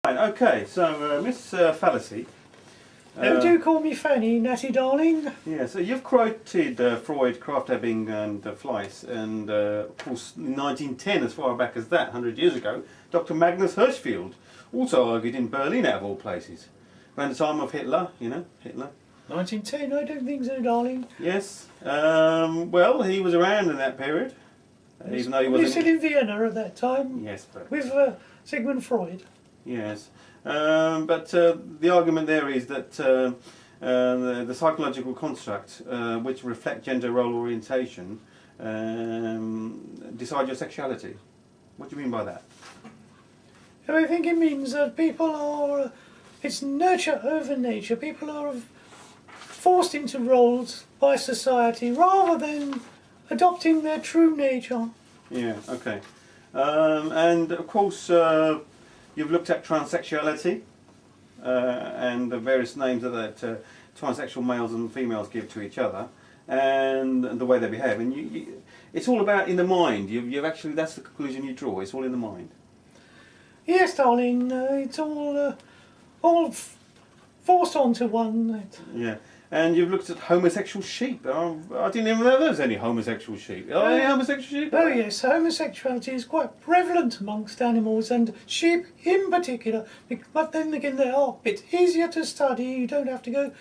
Right, okay, so Miss Fallacy. Do call me Fanny, Natty darling. Yeah, so you've quoted Freud, Krafft-Ebing and Fleiss, and of course in 1910, as far back as that, 100 years ago, Dr. Magnus Hirschfeld also argued in Berlin, out of all places. Around the time of Hitler, you know, Hitler. 1910, I don't think so, darling. Yes, well, he was around in that period, even though he wasn't... still in Vienna at that time. Yes, but... With Sigmund Freud. Yes, but the argument there is that the psychological construct which reflect gender role orientation decide your sexuality. What do you mean by that? I think it means that people are, it's nurture over nature. People are forced into roles by society rather than adopting their true nature. Yeah, okay. And of course you've looked at transsexuality and the various names that transsexual males and females give to each other, and the way they behave. And it's all about in the mind. You've actually, that's the conclusion you draw. It's all in the mind. Yes, darling. It's all forced onto one. Yeah. And you've looked at homosexual sheep. I didn't even know there was any homosexual sheep. Are there any homosexual sheep? Oh yes, homosexuality is quite prevalent amongst animals and sheep in particular. But then again, they are a bit easier to study. You don't have to go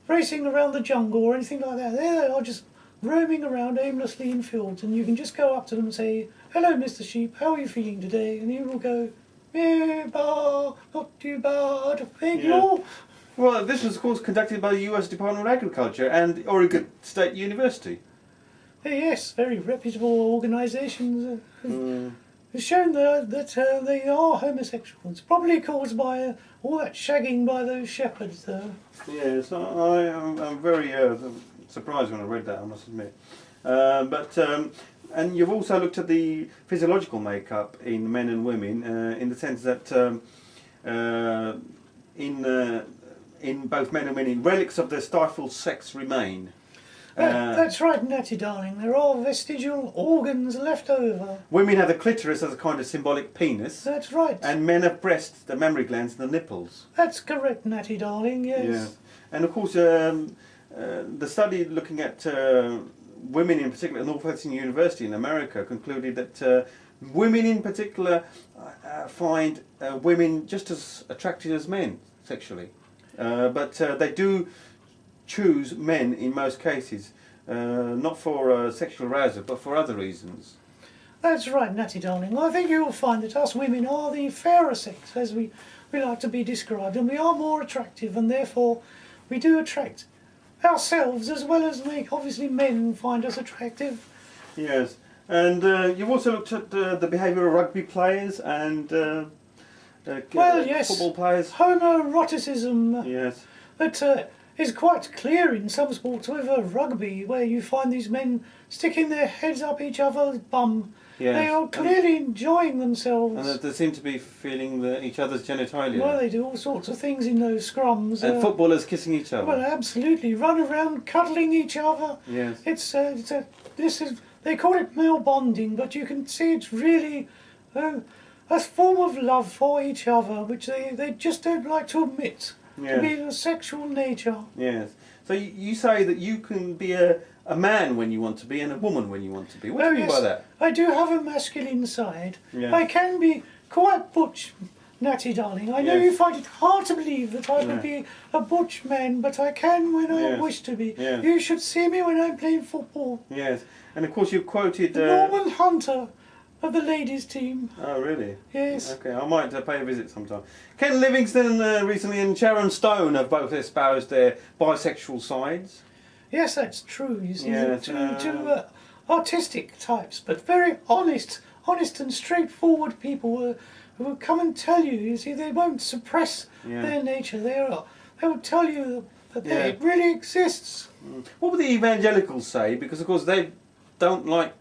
racing around the jungle or anything like that. There they are, just roaming around aimlessly in fields, and you can just go up to them and say, "Hello, Mr. Sheep, how are you feeling today?" And he will go, "Not too bad, thank you." Well, this was, of course, conducted by the U.S. Department of Agriculture and Oregon State University. Yes, very reputable organisations have shown that they are homosexuals. Probably caused by all that shagging by those shepherds, though. Yes, I'm very surprised when I read that, I must admit. And you've also looked at the physiological makeup in men and women, in the sense that in both men and women, relics of their stifled sex remain. That's right, Natty darling. There are vestigial organs left over. Women have the clitoris as a kind of symbolic penis. That's right. And men have breasts, the mammary glands, and the nipples. That's correct, Natty darling, yes. Yeah. And of course, the study looking at women in particular at Northwestern University in America concluded that women in particular find women just as attractive as men sexually. But they do choose men in most cases, not for sexual arousal, but for other reasons. That's right, Natty darling. I think you'll find that us women are the fairer sex, as we like to be described, and we are more attractive, and therefore we do attract ourselves as well as make, obviously, men find us attractive. Yes, and you've also looked at the behaviour of rugby players and well, yes, football players. Homoeroticism. Yes. That is quite clear in some sports, whether rugby, where you find these men sticking their heads up each other's bum. Yes. They are clearly enjoying themselves. And they seem to be feeling each other's genitalia. Well, they do all sorts of things in those scrums. And footballers kissing each other. Well, absolutely, run around cuddling each other. Yes. They call it male bonding, but you can see it's really a form of love for each other, which they just don't like to admit to be a sexual nature. Yes. So you say that you can be a man when you want to be and a woman when you want to be. What do you mean by that? I do have a masculine side. Yeah. I can be quite butch, Natty darling. I know you find it hard to believe that I could be a butch man, but I can when I wish to be. Yes. You should see me when I'm playing football. Yes. And of course you quoted... Norman Hunter of the ladies team. Oh, really? Yes. Okay, I might pay a visit sometime. Ken Livingston recently and Sharon Stone have both espoused their bisexual sides. Yes, that's true. You see, Yes, two artistic types, but very honest and straightforward people who will come and tell you. You see, they won't suppress their nature. They will tell you that it really exists. What would the evangelicals say? Because of course they don't like...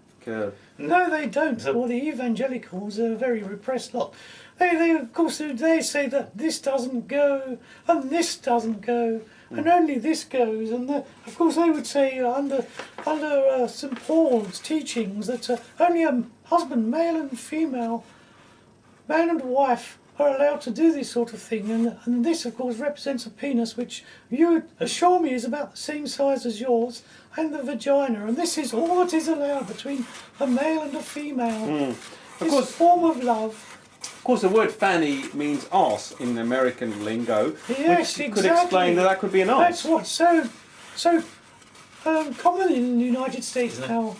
No, they don't. Well, the evangelicals are a very repressed lot. Of course, they say that this doesn't go and this doesn't go, and only this goes. And of course, they would say under St. Paul's teachings that only a husband, male and female, man and wife, are allowed to do this sort of thing, and this of course represents a penis which you assure me is about the same size as yours, and the vagina, and this is all that is allowed between a male and a female. This form of love. Of course, the word fanny means arse in American lingo, Yes, which exactly. could explain that could be an arse. That's what's so common in the United States now.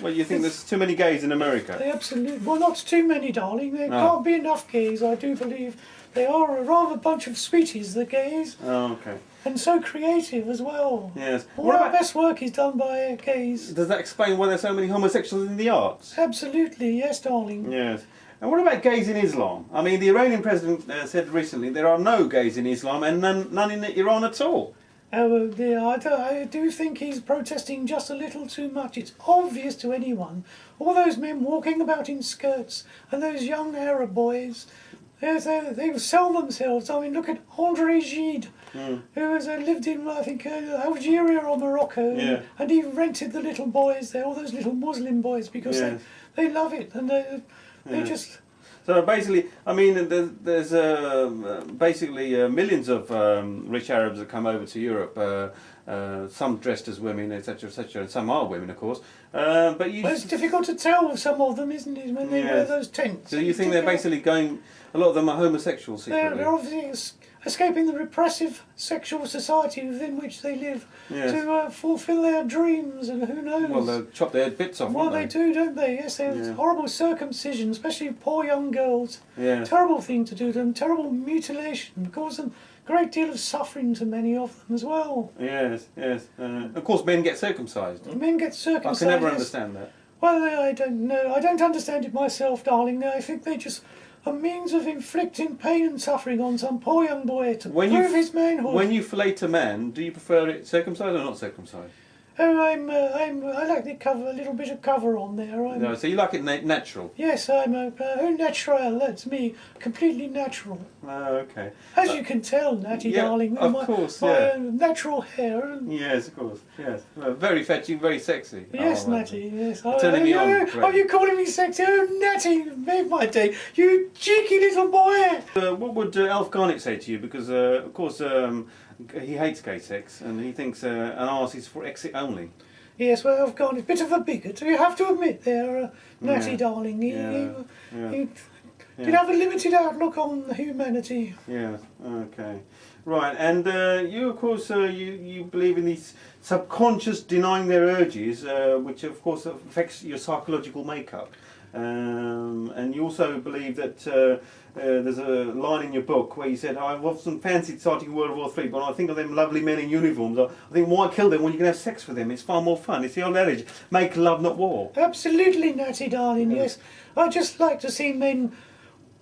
Well, you think there's too many gays in America? They absolutely, well, not too many, darling. There can't be enough gays, I do believe. They are a rather bunch of sweeties, the gays. Oh, okay. And so creative as well. Yes. All our best work is done by gays. Does that explain why there's so many homosexuals in the arts? Absolutely, yes, darling. Yes. And what about gays in Islam? I mean, the Iranian president said recently there are no gays in Islam and none in Iran at all. Oh dear, I do think he's protesting just a little too much. It's obvious to anyone. All those men walking about in skirts and those young Arab boys, they sell themselves. I mean, look at Andre Gide, who has lived in, I think, Algeria or Morocco, and he rented the little boys there, all those little Muslim boys, because they love it, and they just... So basically, I mean, there's basically millions of rich Arabs that come over to Europe, some dressed as women, etc., etc., and some are women, of course. But it's difficult to tell with some of them, isn't it, when they wear those tents? So you think they're basically going... A lot of them are homosexuals secretly? They're obviously escaping the repressive sexual society within which they live to fulfil their dreams, and who knows? Well, they'll chop their bits off, Well, won't they? do, don't they? Yes, there's horrible circumcision, especially poor young girls. Yeah. Terrible thing to do to them, terrible mutilation, cause them a great deal of suffering to many of them as well. Yes, yes. Of course, men get circumcised. Men get circumcised. I can never understand that. Well, I don't know. I don't understand it myself, darling. I think they just... a means of inflicting pain and suffering on some poor young boy to prove his manhood. When you fillet a man, do you prefer it circumcised or not circumcised? Oh, I like the cover, a little bit of cover on there. No, so you like it natural? Yes, I'm au naturel. That's me, completely natural. Oh, okay. As you can tell, Natty, darling, of course, my natural hair. And yes, of course, yes. Well, very fetching, very sexy. Yes, Natty, yes. Turning me on. Oh, you calling me sexy? Oh, Natty, made my day. You cheeky little boy. What would Alf Garnett say to you? Because, of course, he hates gay sex and he thinks an arse is for exit only. Yes, well, I've gone a bit of a bigot. You have to admit there, Natty, darling. He did have a limited outlook on humanity. Yeah, okay. Right, and you, of course, you believe in these subconscious denying their urges, which, of course, affects your psychological makeup. And you also believe that there's a line in your book where you said, I've often fancied starting World War III, but I think of them lovely men in uniforms. I think, why kill them when you can have sex with them? It's far more fun. It's the old adage, make love, not war. Absolutely, Natty, darling, yes. I just like to see men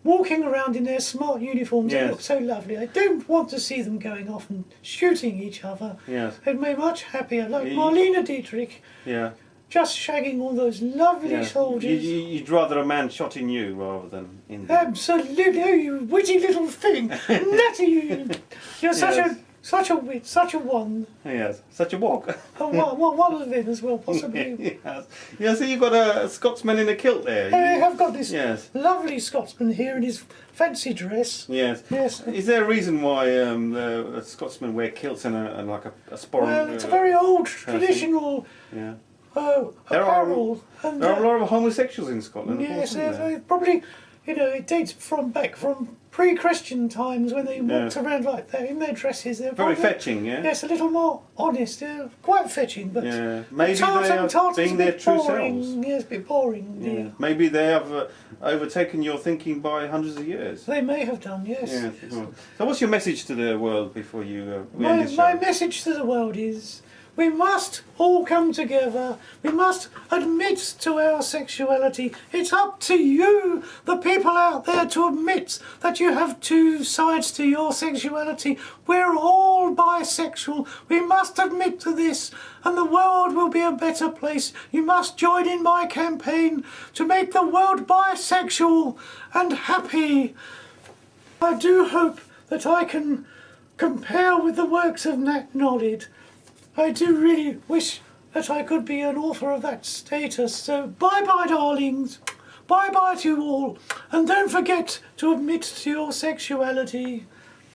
walking around in their smart uniforms. They look so lovely. I don't want to see them going off and shooting each other. Yes. I'd be much happier, like Marlene Dietrich. Yeah. Just shagging all those lovely soldiers. You'd rather a man shot in you rather than in them. Absolutely. Oh, you witty little thing. Natty, you're such a wit, such a one. Yes, such a walk. One of them as well, possibly. Yes. Yeah, so you've got a Scotsman in a kilt there. I have got this lovely Scotsman here in his fancy dress. Yes. Yes. Is there a reason why Scotsmen wear kilts and like a sporran? Well, it's a very old, traditional... apparel. There are a lot of homosexuals in Scotland. Yes, probably, it dates back from pre-Christian times when they walked around like that in their dresses. They're very fetching, yeah? Yes, a little more honest, quite fetching, but maybe they are being their true selves. Yes, a bit boring. Yeah. Maybe they have overtaken your thinking by hundreds of years. They may have done, yes. So what's your message to the world before you end this show? My message to the world is... we must all come together. We must admit to our sexuality. It's up to you, the people out there, to admit that you have two sides to your sexuality. We're all bisexual. We must admit to this, and the world will be a better place. You must join in my campaign to make the world bisexual and happy. I do hope that I can compare with the works of Nat Nodded. I do really wish that I could be an author of that status. So bye-bye, darlings. Bye bye to you all, and don't forget to admit to your sexuality.